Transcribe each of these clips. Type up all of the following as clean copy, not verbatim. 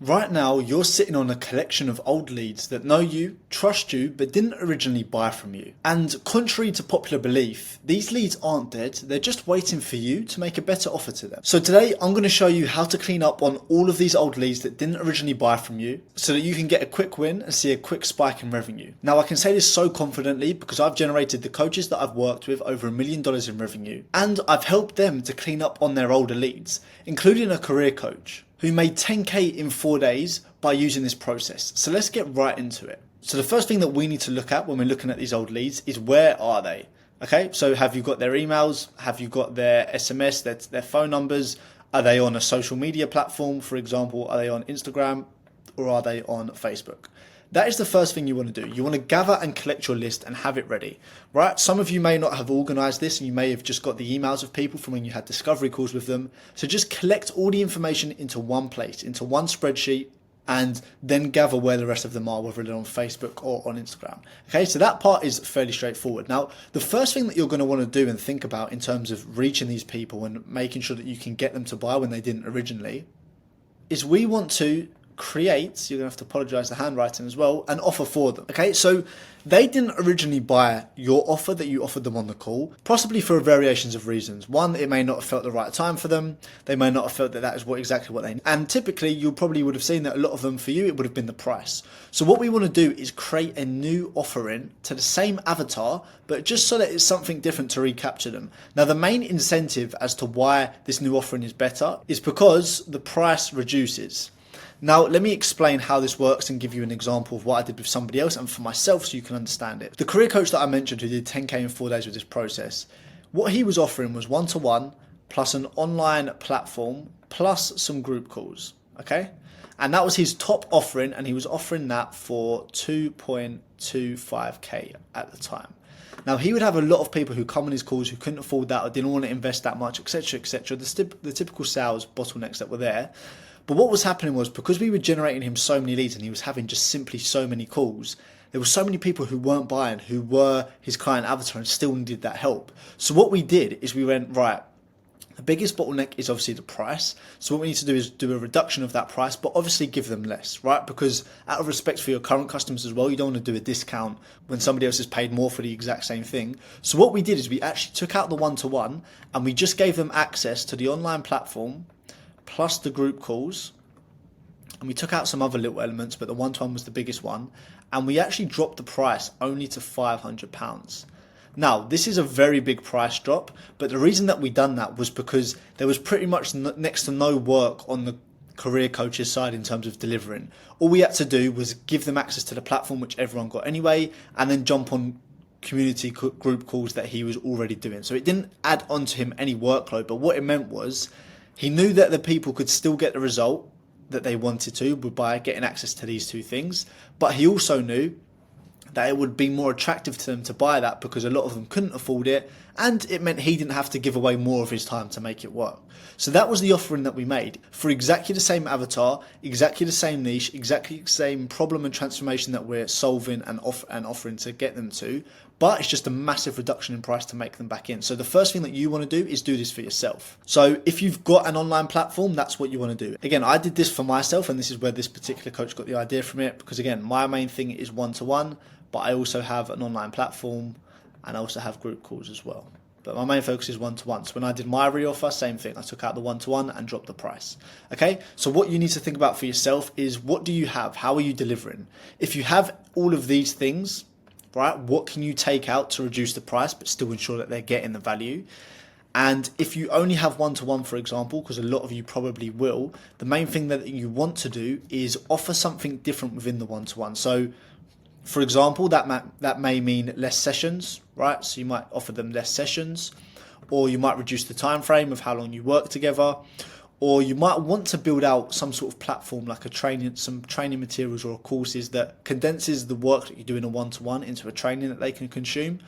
Right now, you're sitting on a collection of old leads that know you, trust you, but didn't originally buy from you. And contrary to popular belief, these leads aren't dead, they're just waiting for you to make a better offer to them. So today, I'm going to show you how to clean up on all of these old leads that didn't originally buy from you so that you can get a quick win and see a quick spike in revenue. Now, I can say this so confidently because I've generated the coaches that I've worked with over $1 million in revenue, and I've helped them to clean up on their older leads, including a career coach who made 10K in 4 days by using this process. So let's get right into it. So the first thing that we need to look at when we're looking at these old leads is where are they? Okay, so have you got their emails? Have you got their SMS, their phone numbers? Are they on a social media platform, for example? Are they on Instagram or are they on Facebook? That is the first thing you want to do. You want to gather and collect your list and have it ready, right? Some of you may not have organized this and you may have just got the emails of people from when you had discovery calls with them. So just collect all the information into one place, into one spreadsheet, and then gather where the rest of them are, whether they're on Facebook or on Instagram. Okay, so that part is fairly straightforward. Now, the first thing that you're going to want to do and think about in terms of reaching these people and making sure that you can get them to buy when they didn't originally is we want to create, you're going to have to apologize the handwriting as well, an offer for them. Okay, so they didn't originally buy your offer that you offered them on the call, possibly for variations of reasons. One, it may not have felt the right time for them. They may not have felt that that is exactly what they need. And typically, you probably would have seen that a lot of them, for you, it would have been the price. So what we want to do is create a new offering to the same avatar, but just so that it's something different to recapture them. Now, the main incentive as to why this new offering is better is because the price reduces. Now, let me explain how this works and give you an example of what I did with somebody else and for myself so you can understand it. The career coach that I mentioned who did 10K in 4 days with this process, what he was offering was one-to-one plus an online platform plus some group calls, okay? And that was his top offering, and he was offering that for 2.25K at the time. Now, he would have a lot of people who come on his calls who couldn't afford that or didn't want to invest that much, etc., etc., the typical sales bottlenecks that were there. But what was happening was, because we were generating him so many leads and he was having just simply so many calls, there were so many people who weren't buying, who were his client avatar and still needed that help. So what we did is we went, right, the biggest bottleneck is obviously the price. So what we need to do is do a reduction of that price, but obviously give them less, right? Because out of respect for your current customers as well, you don't want to do a discount when somebody else has paid more for the exact same thing. So what we did is we actually took out the one-to-one and we just gave them access to the online platform plus the group calls, and we took out some other little elements, but the one-to-one was the biggest one, and we actually dropped the price only to £500. Now, this is a very big price drop, but the reason that we done that was because there was pretty much next to no work on the career coach's side in terms of delivering. All we had to do was give them access to the platform, which everyone got anyway, and then jump on community group calls that he was already doing. So it didn't add on to him any workload, but what it meant was he knew that the people could still get the result that they wanted to by getting access to these two things, but he also knew that it would be more attractive to them to buy that because a lot of them couldn't afford it, and it meant he didn't have to give away more of his time to make it work. So that was the offering that we made for exactly the same avatar, exactly the same niche, exactly the same problem and transformation that we're solving and offering to get them to, but it's just a massive reduction in price to make them back in. So the first thing that you want to do is do this for yourself. So if you've got an online platform, that's what you want to do. Again, I did this for myself, and this is where this particular coach got the idea from it, because again, my main thing is one-to-one, but I also have an online platform and I also have group calls as well. But my main focus is one-to-one. So when I did my re-offer, same thing. I took out the one-to-one and dropped the price. Okay, so what you need to think about for yourself is, what do you have? How are you delivering? If you have all of these things, right, what can you take out to reduce the price but still ensure that they're getting the value? And if you only have one-to-one, for example, because a lot of you probably will, the main thing that you want to do is offer something different within the one-to-one. So for example, that may mean less sessions, right? So you might offer them less sessions, or you might reduce the time frame of how long you work together, or you might want to build out some sort of platform like some training materials or courses that condenses the work that you do in a one-to-one into a training that they can consume.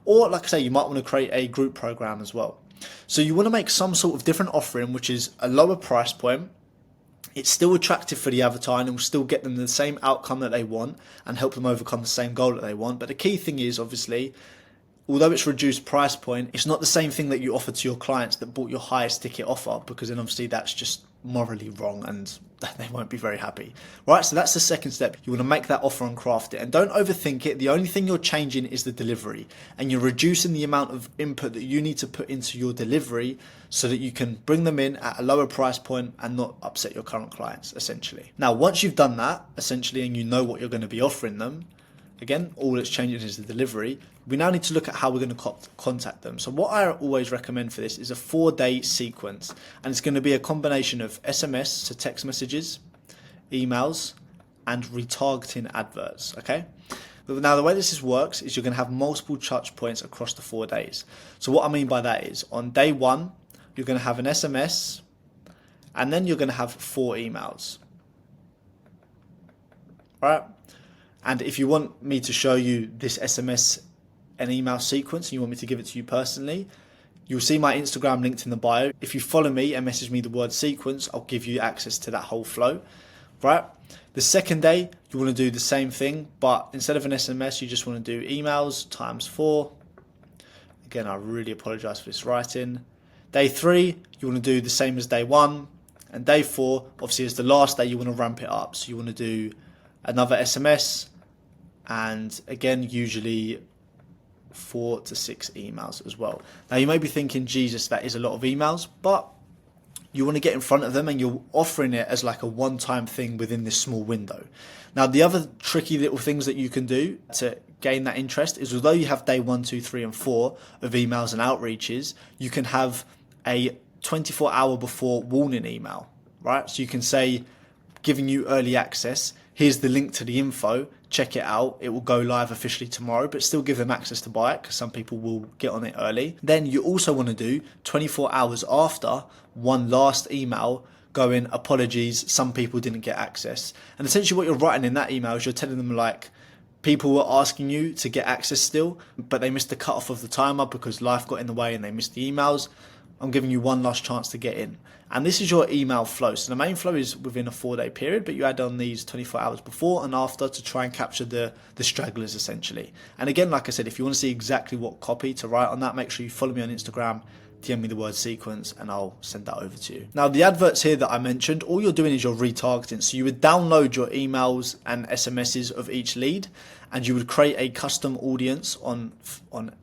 Or like I say, you might want to create a group program as well. So you want to make some sort of different offering, which is a lower price point. It's still attractive for the avatar and it will still get them the same outcome that they want and help them overcome the same goal that they want. But the key thing is, obviously, although it's reduced price point, it's not the same thing that you offer to your clients that bought your highest ticket offer, because then obviously that's just morally wrong and they won't be very happy, right? So that's the second step. You want to make that offer and craft it, and don't overthink it. The only thing you're changing is the delivery, and you're reducing the amount of input that you need to put into your delivery so that you can bring them in at a lower price point and not upset your current clients, essentially. Now, once you've done that, essentially, and you know what you're going to be offering them, again, all that's changing is the delivery. We now need to look at how we're going to contact them. So what I always recommend for this is a 4-day sequence. And it's going to be a combination of SMS, so text messages, emails, and retargeting adverts, okay? Now, the way this works is you're going to have multiple touch points across the 4 days. So what I mean by that is on day 1, you're going to have an SMS, and then you're going to have 4 emails, all right? And if you want me to show you this SMS and email sequence, and you want me to give it to you personally, you'll see my Instagram linked in the bio. If you follow me and message me the word sequence, I'll give you access to that whole flow, right? The second day, you want to do the same thing, but instead of an SMS, you just want to do emails times 4. Again, I really apologize for this writing. Day 3, you want to do the same as day 1. And day 4, obviously, is the last day, you want to ramp it up. So you want to do another SMS, and again, usually 4 to 6 emails as well. Now, you may be thinking, Jesus, that is a lot of emails, but you want to get in front of them and you're offering it as like a one-time thing within this small window. Now, the other tricky little things that you can do to gain that interest is, although you have day 1, 2, 3, and 4 of emails and outreaches, you can have a 24-hour before warning email, right? So you can say, giving you early access, here's the link to the info, check it out. It will go live officially tomorrow, but still give them access to buy it because some people will get on it early. Then you also want to do 24 hours after one last email going, apologies, some people didn't get access. And essentially what you're writing in that email is you're telling them, like, people were asking you to get access still, but they missed the cutoff of the timer because life got in the way and they missed the emails. I'm giving you one last chance to get in. And this is your email flow. So the main flow is within a 4-day period, but you add on these 24 hours before and after to try and capture the stragglers, essentially. And again, like I said, if you want to see exactly what copy to write on that, make sure you follow me on Instagram, DM me the word sequence, and I'll send that over to you. Now, the adverts here that I mentioned, all you're doing is you're retargeting. So you would download your emails and SMSs of each lead, and you would create a custom audience on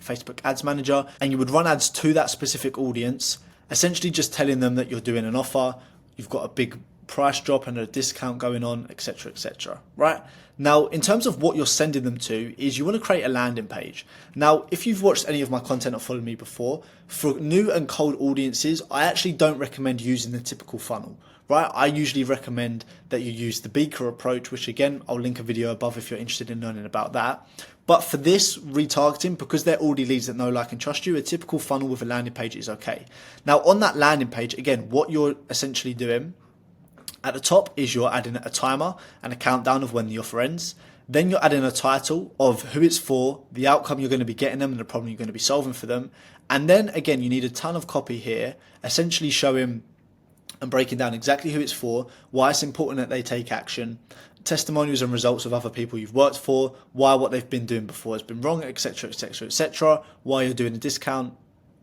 Facebook Ads Manager, and you would run ads to that specific audience, essentially just telling them that you're doing an offer, you've got a big price drop and a discount going on, etc., right? Now, in terms of what you're sending them to, is you want to create a landing page. Now, if you've watched any of my content or followed me before, for new and cold audiences, I actually don't recommend using the typical funnel, right? I usually recommend that you use the beaker approach, which again, I'll link a video above if you're interested in learning about that. But for this retargeting, because they're already leads that know, like, and trust you, a typical funnel with a landing page is okay. Now, on that landing page, again, what you're essentially doing at the top is you're adding a timer and a countdown of when the offer ends. Then you're adding a title of who it's for, the outcome you're going to be getting them, and the problem you're going to be solving for them. And then again, you need a ton of copy here, essentially showing and breaking down exactly who it's for, why it's important that they take action, testimonials and results of other people you've worked for, why what they've been doing before has been wrong, etc., why you're doing a discount,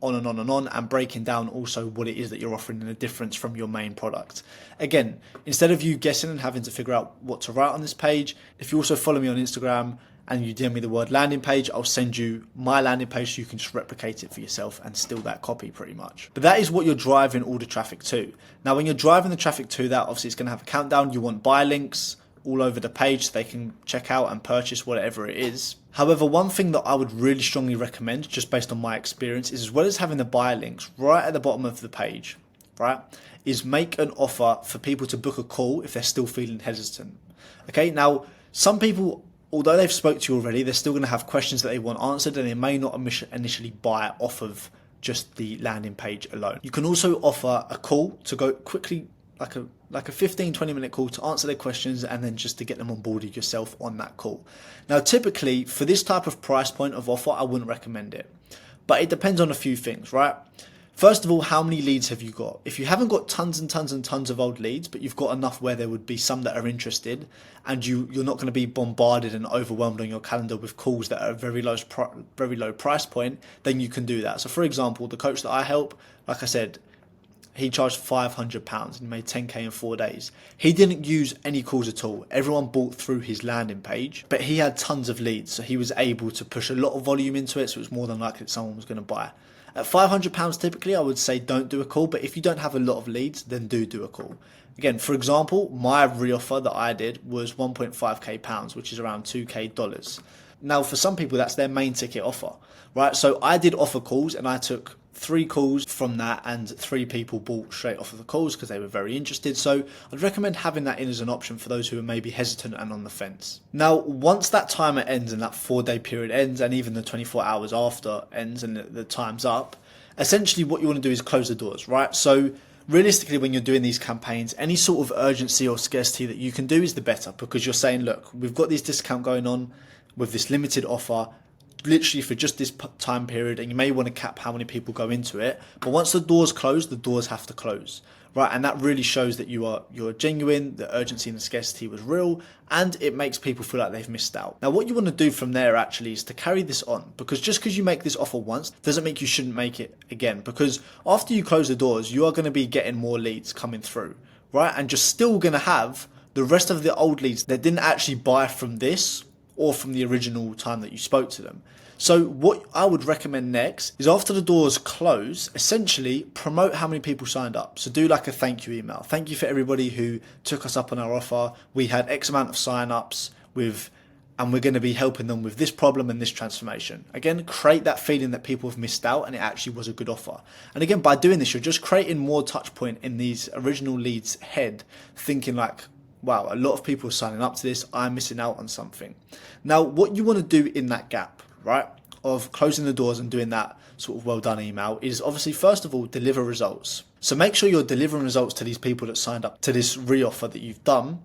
on and on and on, and breaking down also what it is that you're offering and the difference from your main product. Again, instead of you guessing and having to figure out what to write on this page, if you also follow me on Instagram and you DM me the word landing page, I'll send you my landing page so you can just replicate it for yourself and steal that copy pretty much. But that is what you're driving all the traffic to. Now, when you're driving the traffic to that, obviously it's going to have a countdown. You want buy links all over the page so they can check out and purchase whatever it is. However, one thing that I would really strongly recommend, just based on my experience, is as well as having the buy links right at the bottom of the page, right, is make an offer for people to book a call if they're still feeling hesitant. Okay, now some people, although they've spoke to you already, they're still going to have questions that they want answered, and they may not initially buy off of just the landing page alone. You can also offer a call to go quickly, like a 15-20 minute call to answer their questions and then just to get them onboarded yourself on that call. Now, typically for this type of price point of offer, I wouldn't recommend it, but it depends on a few things, right? First of all, how many leads have you got? If you haven't got tons and tons and tons of old leads, but you've got enough where there would be some that are interested, and you're not going to be bombarded and overwhelmed on your calendar with calls that are very low price point, then you can do that. So for example, the coach that I help, like I said, he charged £500 and he made 10k in 4 days. He didn't use any calls at all. Everyone bought through his landing page, but he had tons of leads, so he was able to push a lot of volume into it, so it was more than likely that someone was going to buy. At £500 typically, I would say don't do a call, but if you don't have a lot of leads, then do a call. Again, for example, my reoffer that I did was 1.5k pounds, which is around 2k dollars. Now, for some people, that's their main ticket offer, right? So I did offer calls and I took 3 calls from that, and 3 people bought straight off of the calls because they were very interested. So I'd recommend having that in as an option for those who are maybe hesitant and on the fence. Now, once that timer ends and that 4-day period ends, and even the 24 hours after ends and the time's up, essentially what you want to do is close the doors, right? So realistically, when you're doing these campaigns, any sort of urgency or scarcity that you can do is the better, because you're saying, look, we've got this discount going on with this limited offer, literally for just this time period, and you may want to cap how many people go into it, but once the doors close, the doors have to close, right? And that really shows that you're genuine, the urgency and the scarcity was real, and it makes people feel like they've missed out. Now, what you want to do from there actually is to carry this on, because just because you make this offer once doesn't make you shouldn't make it again, because after you close the doors, you are going to be getting more leads coming through, right? And you're still going to have the rest of the old leads that didn't actually buy from this or from the original time that you spoke to them. So what I would recommend next is, after the doors close, essentially promote how many people signed up. So do like a thank you email. Thank you for everybody who took us up on our offer. We had X amount of sign-ups and we're going to be helping them with this problem and this transformation. Again, create that feeling that people have missed out and it actually was a good offer. And again, by doing this, you're just creating more touch point in these original leads' head, thinking like, wow, a lot of people are signing up to this, I'm missing out on something. Now, what you want to do in that gap, right, of closing the doors and doing that sort of well done email is obviously, first of all, deliver results. So make sure you're delivering results to these people that signed up to this re-offer that you've done.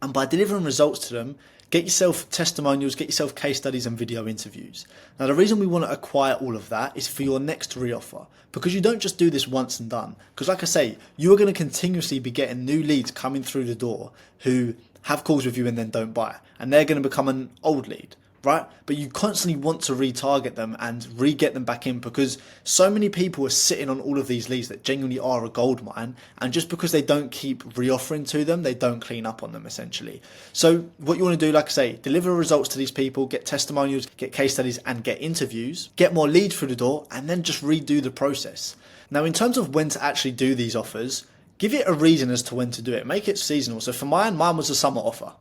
And by delivering results to them, get yourself testimonials, get yourself case studies and video interviews. Now, the reason we want to acquire all of that is for your next re-offer, because you don't just do this once and done. Because like I say, you are going to continuously be getting new leads coming through the door who have calls with you and then don't buy. And they're going to become an old lead, right? But you constantly want to retarget them and re-get them back in, because so many people are sitting on all of these leads that genuinely are a gold mine, and just because they don't keep re-offering to them, they don't clean up on them essentially. So what you want to do, like I say, deliver results to these people, get testimonials, get case studies and get interviews, get more leads through the door, and then just redo the process. Now, in terms of when to actually do these offers, give it a reason as to when to do it. Make it seasonal. So for mine was a summer offer.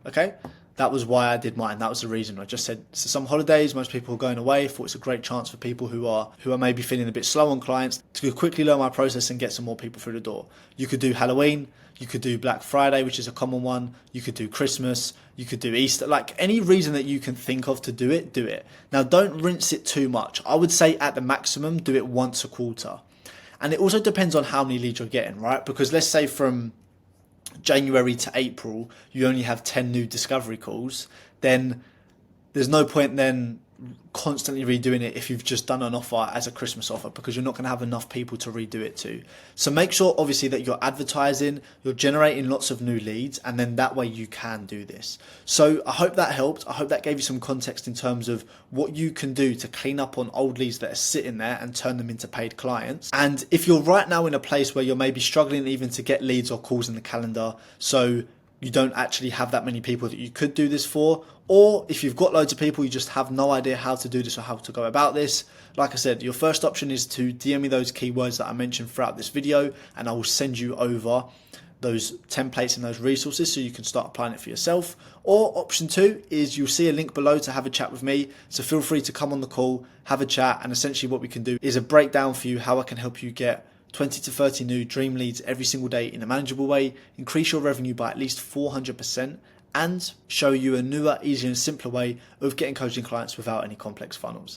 Okay? That was why I did mine. That was the reason. I just said, so some holidays, most people are going away. Thought it's a great chance for people who are maybe feeling a bit slow on clients to quickly learn my process and get some more people through the door. You could do Halloween, you could do Black Friday, which is a common one. You could do Christmas, you could do Easter. Like any reason that you can think of to do it, do it. Now, don't rinse it too much. I would say at the maximum, do it once a quarter. And it also depends on how many leads you're getting, right? Because let's say from January to April, you only have 10 new discovery calls, then there's no point then constantly redoing it if you've just done an offer as a Christmas offer, because you're not going to have enough people to redo it to. So make sure obviously that you're advertising, you're generating lots of new leads, and then that way you can do this. So I hope that helped. I hope that gave you some context in terms of what you can do to clean up on old leads that are sitting there and turn them into paid clients. And if you're right now in a place where you're maybe struggling even to get leads or calls in the calendar, so you don't actually have that many people that you could do this for, or if you've got loads of people, you just have no idea how to do this or how to go about this, like I said, your first option is to DM me those keywords that I mentioned throughout this video, and I will send you over those templates and those resources so you can start applying it for yourself. Or option 2 is you'll see a link below to have a chat with me. So feel free to come on the call, have a chat, and essentially what we can do is a breakdown for you how I can help you get 20 to 30 new dream leads every single day in a manageable way, increase your revenue by at least 400%, and show you a newer, easier and simpler way of getting coaching clients without any complex funnels.